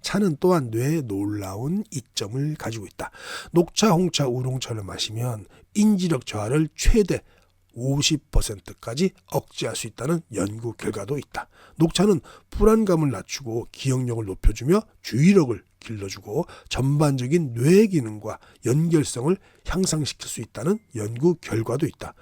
차는 또한 뇌에 놀라운 이점을 가지고 있다. 녹차, 홍차, 우롱차를 마시면 인지력 저하를 최대 50%까지 억제할 수 있다는 연구 결과도 있다. 녹차는 불안감을 낮추고 기억력을 높여주며 주의력을 길러주고 전반적인 뇌 기능과 연결성을 향상시킬 수 있다는 연구 결과도 있다.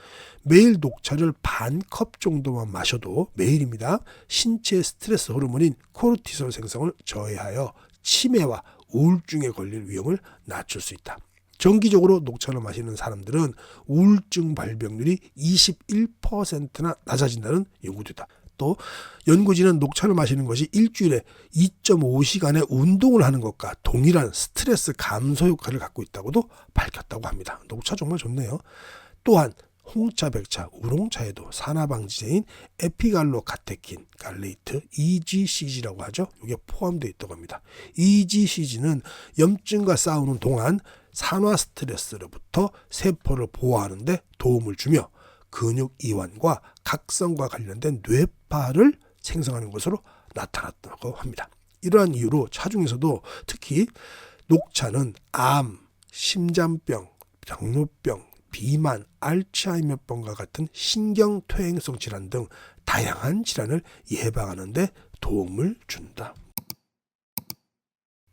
매일 녹차를 반 컵 정도만 마셔도, 매일입니다, 신체 스트레스 호르몬인 코르티솔 생성을 저해하여 치매와 우울증에 걸릴 위험을 낮출 수 있다. 정기적으로 녹차를 마시는 사람들은 우울증 발병률이 21%나 낮아진다는 연구도 있다. 또 연구진은 녹차를 마시는 것이 일주일에 2.5시간의 운동을 하는 것과 동일한 스트레스 감소 효과를 갖고 있다고도 밝혔다고 합니다. 녹차 정말 좋네요. 또한 홍차, 백차, 우롱차에도 산화방지제인 에피갈로카테킨, 갈레이트, EGCG라고 하죠. 이게 포함되어 있다고 합니다. EGCG는 염증과 싸우는 동안 산화 스트레스로부터 세포를 보호하는 데 도움을 주며 근육 이완과 각성과 관련된 뇌파를 생성하는 것으로 나타났다고 합니다. 이러한 이유로 차 중에서도 특히 녹차는 암, 심장병, 당뇨병, 비만, 알츠하이머병과 같은 신경퇴행성 질환 등 다양한 질환을 예방하는 데 도움을 준다.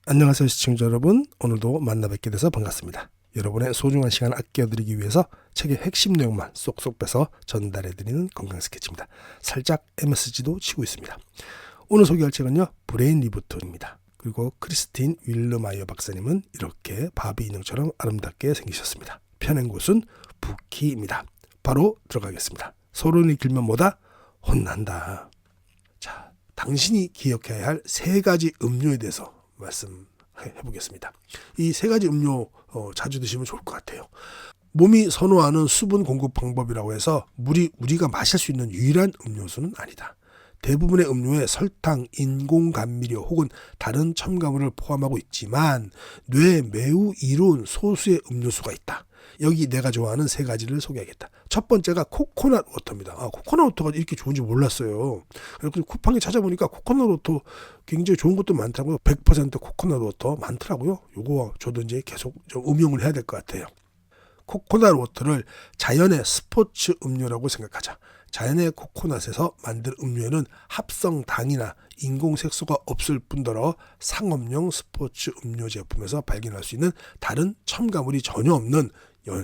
안녕하세요 시청자 여러분, 오늘도 만나 뵙게 돼서 반갑습니다. 여러분의 소중한 시간을 아껴드리기 위해서 책의 핵심 내용만 쏙쏙 빼서 전달해드리는 건강 스케치입니다. 살짝 MSG도 치고 있습니다. 오늘 소개할 책은요, 브레인 리부트입니다. 그리고 크리스틴 윌르마이어 박사님은 이렇게 바비 인형처럼 아름답게 생기셨습니다. 펴낸 곳은 부키입니다. 바로 들어가겠습니다. 소론이 길면 뭐다? 혼난다. 자, 당신이 기억해야 할 세 가지 음료에 대해서 말씀해 보겠습니다. 이 세 가지 음료 자주 드시면 좋을 것 같아요. 몸이 선호하는 수분 공급 방법이라고 해서 우리가 마실 수 있는 유일한 음료수는 아니다. 대부분의 음료에 설탕, 인공 감미료 혹은 다른 첨가물을 포함하고 있지만 뇌에 매우 이로운 소수의 음료수가 있다. 여기 내가 좋아하는 세 가지를 소개하겠다. 첫 번째가 코코넛 워터입니다. 코코넛 워터가 이렇게 좋은지 몰랐어요. 그래서 쿠팡에 찾아보니까 코코넛 워터 굉장히 좋은 것도 많다고요. 100% 코코넛 워터 많더라고요. 요거 저도 이제 계속 좀 응용을 해야 될 것 같아요. 코코넛 워터를 자연의 스포츠 음료라고 생각하자. 자연의 코코넛에서 만든 음료에는 합성당이나 인공색소가 없을 뿐더러 상업용 스포츠 음료 제품에서 발견할 수 있는 다른 첨가물이 전혀 없는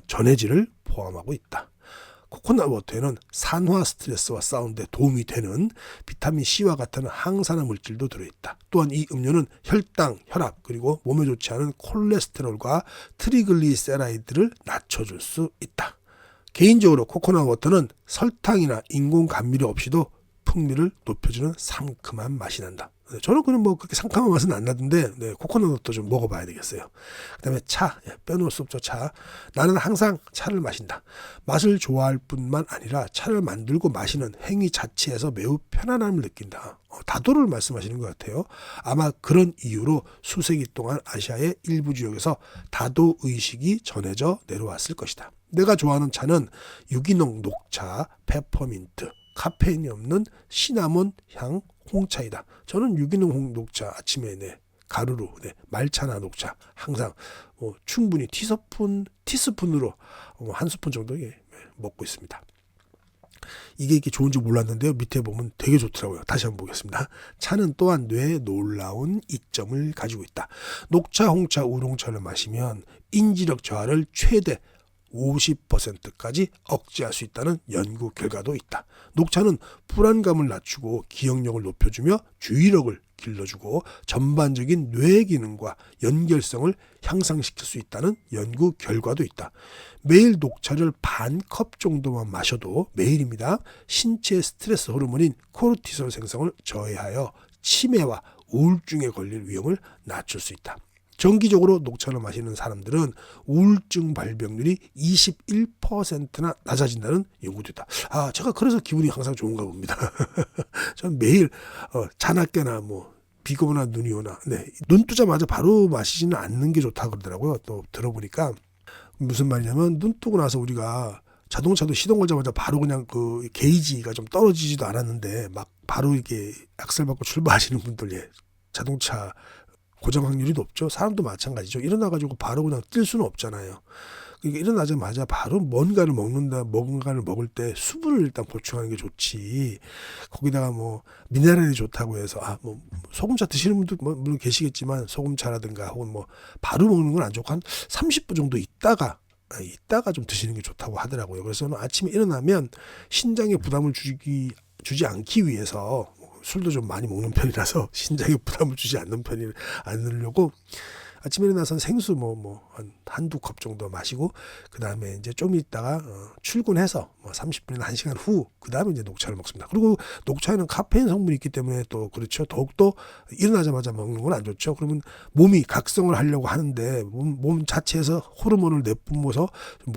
전해질을 포함하고 있다. 코코넛 워터에는 산화 스트레스와 싸우는 데 도움이 되는 비타민 C와 같은 항산화 물질도 들어있다. 또한 이 음료는 혈당, 혈압, 그리고 몸에 좋지 않은 콜레스테롤과 트리글리세라이드를 낮춰줄 수 있다. 개인적으로 코코넛 워터는 설탕이나 인공 감미료 없이도 풍미를 높여주는 상큼한 맛이 난다. 저는 그냥 그렇게 상큼한 맛은 안 나던데, 코코넛 워터 좀 먹어봐야 되겠어요. 그 다음에 차, 빼놓을 수 없죠, 차. 나는 항상 차를 마신다. 맛을 좋아할 뿐만 아니라 차를 만들고 마시는 행위 자체에서 매우 편안함을 느낀다. 다도를 말씀하시는 것 같아요. 아마 그런 이유로 수세기 동안 아시아의 일부 지역에서 다도 의식이 전해져 내려왔을 것이다. 내가 좋아하는 차는 유기농 녹차, 페퍼민트, 카페인이 없는 시나몬 향 홍차이다. 저는 유기농 녹차 아침에 가루로 말차나 녹차 항상 충분히 티스푼으로 한 스푼 정도 먹고 있습니다. 이게 이렇게 좋은지 몰랐는데요. 밑에 보면 되게 좋더라고요. 다시 한번 보겠습니다. 차는 또한 뇌에 놀라운 이점을 가지고 있다. 녹차, 홍차, 우롱차를 마시면 인지력 저하를 최대 50%까지 억제할 수 있다는 연구 결과도 있다. 녹차는 불안감을 낮추고 기억력을 높여주며 주의력을 길러주고 전반적인 뇌 기능과 연결성을 향상시킬 수 있다는 연구 결과도 있다. 매일 녹차를 반 컵 정도만 마셔도, 매일입니다, 신체 스트레스 호르몬인 코르티솔 생성을 저해하여 치매와 우울증에 걸릴 위험을 낮출 수 있다. 정기적으로 녹차를 마시는 사람들은 우울증 발병률이 21%나 낮아진다는 연구도 있다. 제가 그래서 기분이 항상 좋은가 봅니다. 저는 매일 자나깨나 비가 오나 눈이 오나 눈 뜨자마자 바로 마시지는 않는 게 좋다고 그러더라고요. 또 들어보니까 무슨 말이냐면, 눈 뜨고 나서 우리가 자동차도 시동 걸자마자 바로 그냥 그 게이지가 좀 떨어지지도 않았는데 막 바로 이렇게 악셀 밟고 출발하시는 분들, 자동차 고장 확률이 높죠. 사람도 마찬가지죠. 일어나가지고 바로 그냥 뛸 수는 없잖아요. 그러니까 일어나자마자 바로 뭔가를 먹을 때 수분을 일단 보충하는 게 좋지. 거기다가 뭐 미네랄이 좋다고 해서 뭐 소금차 드시는 분도 물론 계시겠지만 소금차라든가 혹은 뭐 바로 먹는 건 안 좋고 한 30분 정도 있다가 좀 드시는 게 좋다고 하더라고요. 그래서 저는 아침에 일어나면 신장에 부담을 주지 않기 위해서 술도 좀 많이 먹는 편이라서 신장에 부담을 주지 않으려고 아침에 일어나서 생수 한두 컵 정도 마시고 그 다음에 이제 좀 있다가 출근해서 30분이나 1시간 후 그 다음에 이제 녹차를 먹습니다. 그리고 녹차에는 카페인 성분이 있기 때문에 또 그렇죠. 더욱더 일어나자마자 먹는 건 안 좋죠. 그러면 몸이 각성을 하려고 하는데 몸 자체에서 호르몬을 내뿜어서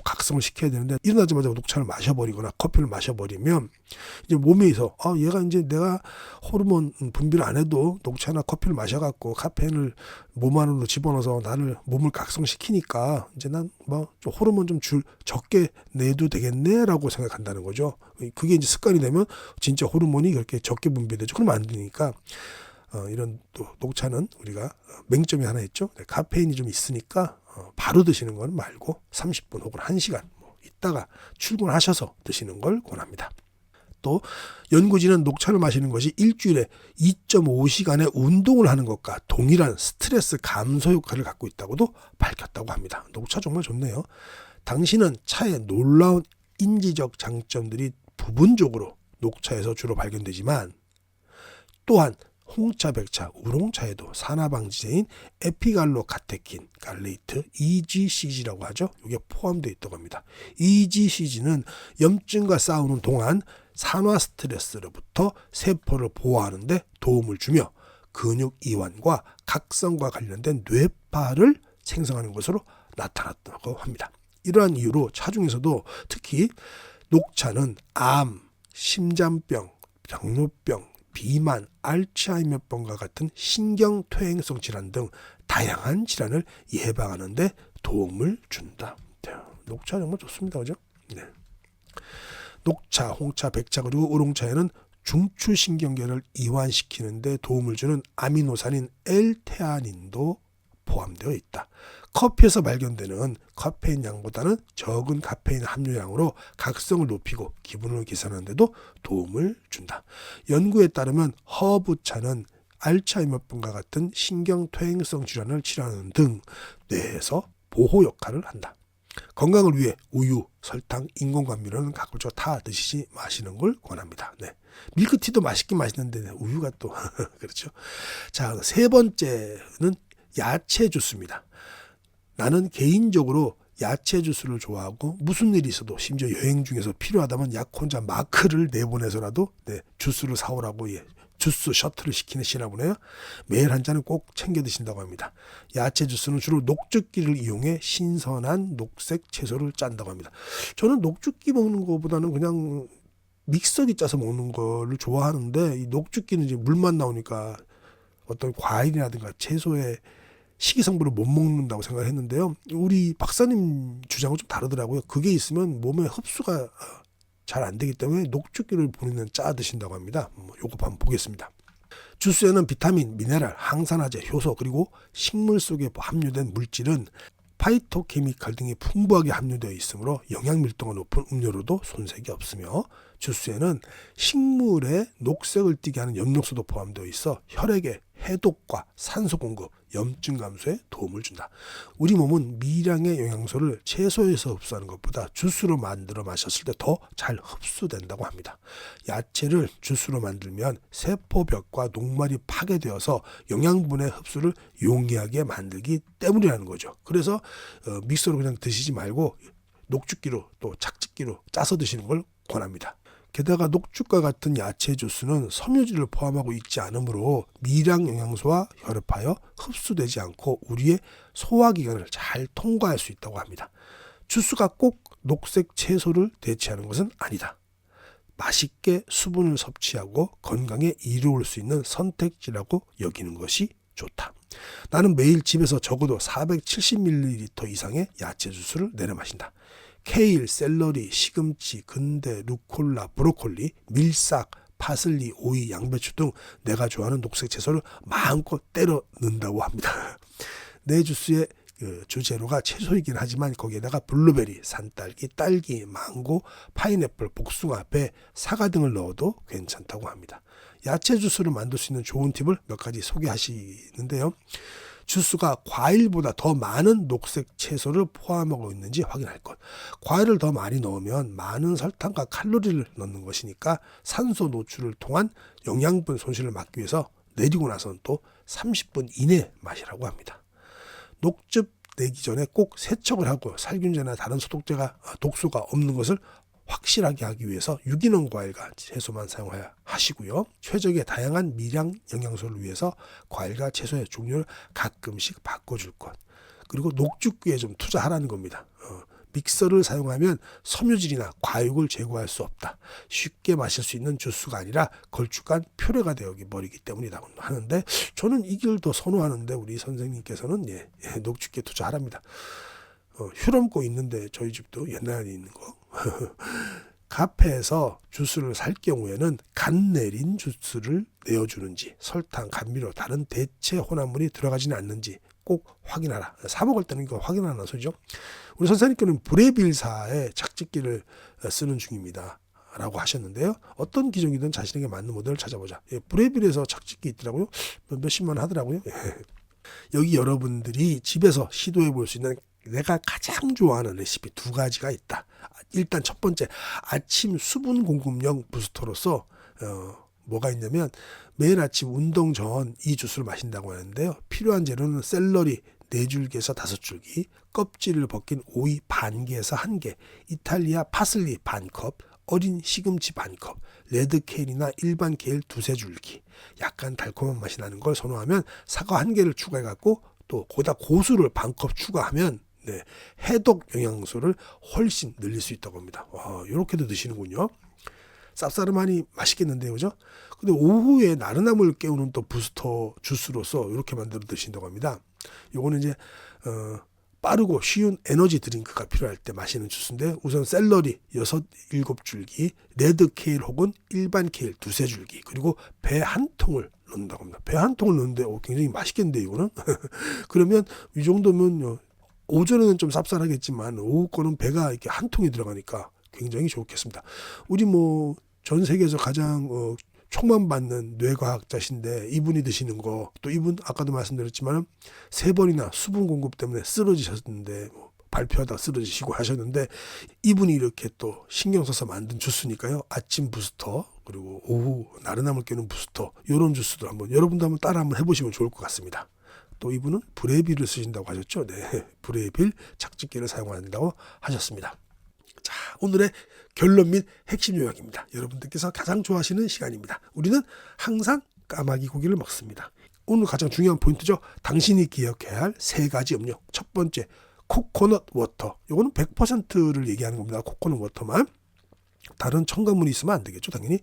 각성을 시켜야 되는데 일어나자마자 녹차를 마셔버리거나 커피를 마셔버리면 이제 몸에서 얘가 이제 내가 호르몬 분비를 안 해도 녹차나 커피를 마셔갖고 카페인을 몸 안으로 집어넣어서 나를 몸을 각성시키니까 이제 난 좀 호르몬 좀 적게 내도 되겠네라고 생각한다는 거죠. 그게 이제 습관이 되면 진짜 호르몬이 그렇게 적게 분비되죠. 그러면 안 되니까 이런 또 녹차는 우리가 맹점이 하나 있죠. 카페인이 좀 있으니까 바로 드시는 건 말고 30분 혹은 1시간 있다가 출근하셔서 드시는 걸 권합니다. 또 연구진은 녹차를 마시는 것이 일주일에 2.5시간의 운동을 하는 것과 동일한 스트레스 감소 효과를 갖고 있다고도 밝혔다고 합니다. 녹차 정말 좋네요. 당신은 차의 놀라운 인지적 장점들이 부분적으로 녹차에서 주로 발견되지만 또한 홍차, 백차, 우롱차에도 산화방지제인 에피갈로카테킨, 갈레이트, EGCG라고 하죠. 이게 포함되어 있다고 합니다. EGCG는 염증과 싸우는 동안 산화 스트레스로부터 세포를 보호하는 데 도움을 주며 근육 이완과 각성과 관련된 뇌파를 생성하는 것으로 나타났다고 합니다. 이러한 이유로 차중에서도 특히 녹차는 암, 심장병, 당뇨병, 비만, 알츠하이머병과 같은 신경퇴행성 질환 등 다양한 질환을 예방하는 데 도움을 준다. 녹차 정말 좋습니다. 그죠? 네. 녹차, 홍차, 백차 그리고 우롱차에는 중추신경계를 이완시키는 데 도움을 주는 아미노산인 L테아닌도 포함되어 있다. 커피에서 발견되는 카페인 양보다는 적은 카페인 함유량으로 각성을 높이고 기분을 개선하는 데도 도움을 준다. 연구에 따르면 허브차는 알츠하이머병과 같은 신경퇴행성 질환을 치료하는 등 뇌에서 보호 역할을 한다. 건강을 위해 우유, 설탕, 인공감미료는 가급적 다 드시지 마시는 걸 권합니다. 네. 밀크티도 맛있긴 맛있는데 우유가 또 그렇죠. 자, 세 번째는 야채 주스입니다. 나는 개인적으로 야채 주스를 좋아하고 무슨 일이 있어도 심지어 여행 중에서 필요하다면 약혼자 마크를 내보내서라도 주스를 사오라고 주스 셔틀을 시키는 시나보네요. 매일 한 잔은 꼭 챙겨 드신다고 합니다. 야채 주스는 주로 녹즙기를 이용해 신선한 녹색 채소를 짠다고 합니다. 저는 녹즙기 먹는 것보다는 그냥 믹서기 짜서 먹는 거를 좋아하는데 이 녹즙기는 이제 물만 나오니까 어떤 과일이라든가 채소의 식이성분을 못 먹는다고 생각했는데요. 우리 박사님 주장은 좀 다르더라고요. 그게 있으면 몸에 흡수가 잘 안 되기 때문에 녹즙기를 본인은 짜 드신다고 합니다. 요거 한번 보겠습니다. 주스에는 비타민, 미네랄, 항산화제, 효소 그리고 식물 속에 함유된 물질은 파이토케미칼 등이 풍부하게 함유되어 있으므로 영양 밀도가 높은 음료로도 손색이 없으며 주스에는 식물의 녹색을 띠게 하는 엽록소도 포함되어 있어 혈액의 해독과 산소 공급, 염증 감소에 도움을 준다. 우리 몸은 미량의 영양소를 채소에서 흡수하는 것보다 주스로 만들어 마셨을 때 더 잘 흡수된다고 합니다. 야채를 주스로 만들면 세포벽과 녹말이 파괴되어서 영양분의 흡수를 용이하게 만들기 때문이라는 거죠. 그래서 믹서로 그냥 드시지 말고 녹즙기로 또 착즙기로 짜서 드시는 걸 권합니다. 게다가 녹즙과 같은 야채 주스는 섬유질을 포함하고 있지 않으므로 미량 영양소와 결합하여 흡수되지 않고 우리의 소화기관을 잘 통과할 수 있다고 합니다. 주스가 꼭 녹색 채소를 대체하는 것은 아니다. 맛있게 수분을 섭취하고 건강에 이로울 수 있는 선택지라고 여기는 것이 좋다. 나는 매일 집에서 적어도 470ml 이상의 야채 주스를 내려 마신다. 케일, 샐러리, 시금치, 근대, 루콜라, 브로콜리, 밀싹, 파슬리, 오이, 양배추 등 내가 좋아하는 녹색 채소를 마음껏 때려 넣는다고 합니다. 내 주스의 주재료가 채소이긴 하지만 거기에다가 블루베리, 산딸기, 딸기, 망고, 파인애플, 복숭아, 배, 사과 등을 넣어도 괜찮다고 합니다. 야채 주스를 만들 수 있는 좋은 팁을 몇 가지 소개하시는데요. 주스가 과일보다 더 많은 녹색 채소를 포함하고 있는지 확인할 것. 과일을 더 많이 넣으면 많은 설탕과 칼로리를 넣는 것이니까 산소 노출을 통한 영양분 손실을 막기 위해서 내리고 나서는 또 30분 이내 마시라고 합니다. 녹즙 내기 전에 꼭 세척을 하고 살균제나 다른 소독제가 독소가 없는 것을 확실하게 하기 위해서 유기농 과일과 채소만 사용해야 하시고요. 최적의 다양한 미량 영양소를 위해서 과일과 채소의 종류를 가끔씩 바꿔줄 것. 그리고 녹즙기에 좀 투자하라는 겁니다. 믹서를 사용하면 섬유질이나 과육을 제거할 수 없다. 쉽게 마실 수 있는 주스가 아니라 걸쭉한 퓨레가 되어버리기 때문이라고 하는데 저는 이 길을 더 선호하는데 우리 선생님께서는 녹즙기에 투자하랍니다. 휴럼고 있는데 저희 집도 옛날에 있는 거. 카페에서 주스를 살 경우에는 간 내린 주스를 내어주는지 설탕, 감미료, 다른 대체 혼합물이 들어가지는 않는지 꼭 확인하라. 사 먹을 때는 이거 확인하는 소리죠. 우리 선생님께는 브레빌사의 착즙기를 쓰는 중입니다. 라고 하셨는데요. 어떤 기종이든 자신에게 맞는 모델을 찾아보자. 브레빌에서 착즙기 있더라고요. 몇십만 원 하더라고요. 여기 여러분들이 집에서 시도해 볼 수 있는 내가 가장 좋아하는 레시피 2가지가 있다. 일단 첫 번째, 아침 수분 공급용 부스터로서 뭐가 있냐면 매일 아침 운동 전 이 주스를 마신다고 하는데요. 필요한 재료는 샐러리 4줄기에서 5줄기, 껍질을 벗긴 오이 반개에서 1개, 이탈리아 파슬리 반컵, 어린 시금치 반컵, 레드 케일이나 일반 케일 2-3줄기. 약간 달콤한 맛이 나는 걸 선호하면 사과 1개를 추가해갖고 또 거기다 고수를 반컵 추가하면 해독 영양소를 훨씬 늘릴 수 있다고 합니다. 와, 이렇게도 드시는군요. 쌉싸름하니 맛있겠는데요, 그죠? 근데 오후에 나른함을 깨우는 또 부스터 주스로서 이렇게 만들어 드신다고 합니다. 요거는 이제 빠르고 쉬운 에너지 드링크가 필요할 때 마시는 주스인데 우선 샐러리 6-7줄기, 레드 케일 혹은 일반 케일 2-3줄기, 그리고 배 한 통을 넣는다고 합니다. 배 한 통을 넣는데 굉장히 맛있겠는데 이거는? 그러면 이 정도면 오전에는 좀 쌉쌀하겠지만 오후 거는 배가 이렇게 한 통이 들어가니까 굉장히 좋겠습니다. 우리 전 세계에서 가장 총만 받는 뇌과학자신데 이분이 드시는 거, 또 이분 아까도 말씀드렸지만 3번이나 수분 공급 때문에 쓰러지셨는데 발표하다 쓰러지시고 하셨는데 이분이 이렇게 또 신경 써서 만든 주스니까요. 아침 부스터 그리고 오후 나른함을 깨는 부스터, 이런 주스도 여러분도 한번 따라 한번 해보시면 좋을 것 같습니다. 또 이분은 브레빌을 쓰신다고 하셨죠. 네, 브레빌 착즙기를 사용한다고 하셨습니다. 자, 오늘의 결론 및 핵심 요약입니다. 여러분들께서 가장 좋아하시는 시간입니다. 우리는 항상 까마귀 고기를 먹습니다. 오늘 가장 중요한 포인트죠. 당신이 기억해야 할 3가지 음료. 첫 번째, 코코넛 워터. 이거는 100%를 얘기하는 겁니다. 코코넛 워터만. 다른 첨가물이 있으면 안 되겠죠, 당연히.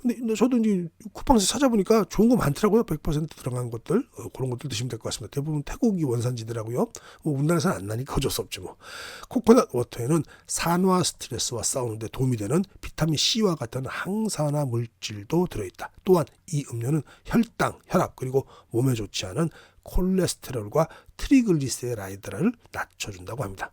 근데 저도 이제 쿠팡에서 찾아보니까 좋은 거 많더라고요. 100% 들어간 것들, 그런 것들 드시면 될 것 같습니다. 대부분 태국이 원산지더라고요. 우리나라에서는 안 나니까 어쩔 수 없지 뭐. 코코넛 워터에는 산화 스트레스와 싸우는데 도움이 되는 비타민 C와 같은 항산화 물질도 들어있다. 또한 이 음료는 혈당, 혈압, 그리고 몸에 좋지 않은 콜레스테롤과 트리글리세라이드를 낮춰준다고 합니다.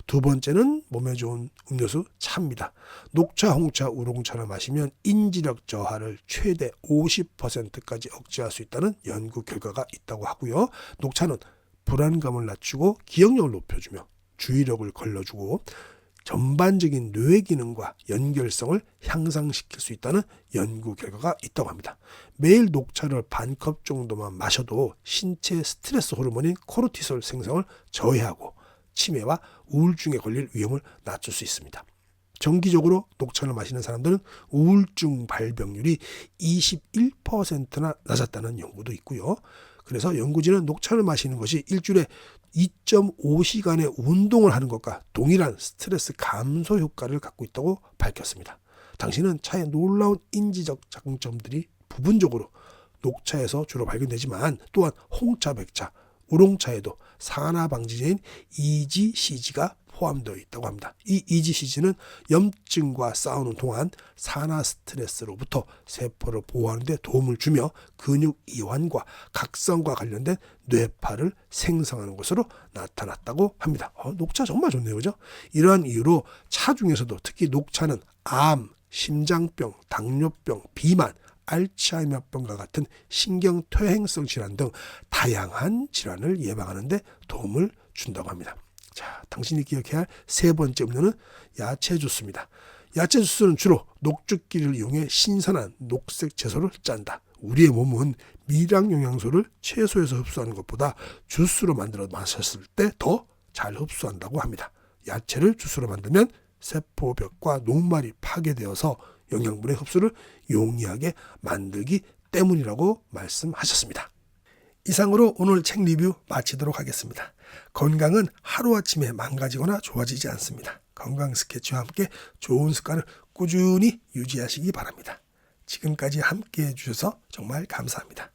2번째는 몸에 좋은 음료수 차입니다. 녹차, 홍차, 우롱차를 마시면 인지력 저하를 최대 50%까지 억제할 수 있다는 연구 결과가 있다고 하고요. 녹차는 불안감을 낮추고 기억력을 높여주며 주의력을 걸러주고 전반적인 뇌 기능과 연결성을 향상시킬 수 있다는 연구 결과가 있다고 합니다. 매일 녹차를 반컵 정도만 마셔도 신체 스트레스 호르몬인 코르티솔 생성을 저해하고 치매와 우울증에 걸릴 위험을 낮출 수 있습니다. 정기적으로 녹차를 마시는 사람들은 우울증 발병률이 21%나 낮았다는 연구도 있고요. 그래서 연구진은 녹차를 마시는 것이 일주일에 2.5시간의 운동을 하는 것과 동일한 스트레스 감소 효과를 갖고 있다고 밝혔습니다. 당신은 차의 놀라운 인지적 장점들이 부분적으로 녹차에서 주로 발견되지만 또한 홍차, 백차, 우롱차에도 산화 방지제인 EGCG가 포함되어 있다고 합니다. 이 EGCG는 염증과 싸우는 동안 산화 스트레스로부터 세포를 보호하는 데 도움을 주며 근육 이완과 각성과 관련된 뇌파를 생성하는 것으로 나타났다고 합니다. 녹차 정말 좋네요. 그죠? 이러한 이유로 차 중에서도 특히 녹차는 암, 심장병, 당뇨병, 비만, 알츠하이머병과 같은 신경퇴행성 질환 등 다양한 질환을 예방하는 데 도움을 준다고 합니다. 자, 당신이 기억해야 할 세 번째 음료는 야채 주스입니다. 야채 주스는 주로 녹즙기를 이용해 신선한 녹색 채소를 짠다. 우리의 몸은 미량 영양소를 채소에서 흡수하는 것보다 주스로 만들어 마셨을 때 더 잘 흡수한다고 합니다. 야채를 주스로 만들면 세포벽과 녹말이 파괴되어서 영양분의 흡수를 용이하게 만들기 때문이라고 말씀하셨습니다. 이상으로 오늘 책 리뷰 마치도록 하겠습니다. 건강은 하루아침에 망가지거나 좋아지지 않습니다. 건강 스케치와 함께 좋은 습관을 꾸준히 유지하시기 바랍니다. 지금까지 함께 해주셔서 정말 감사합니다.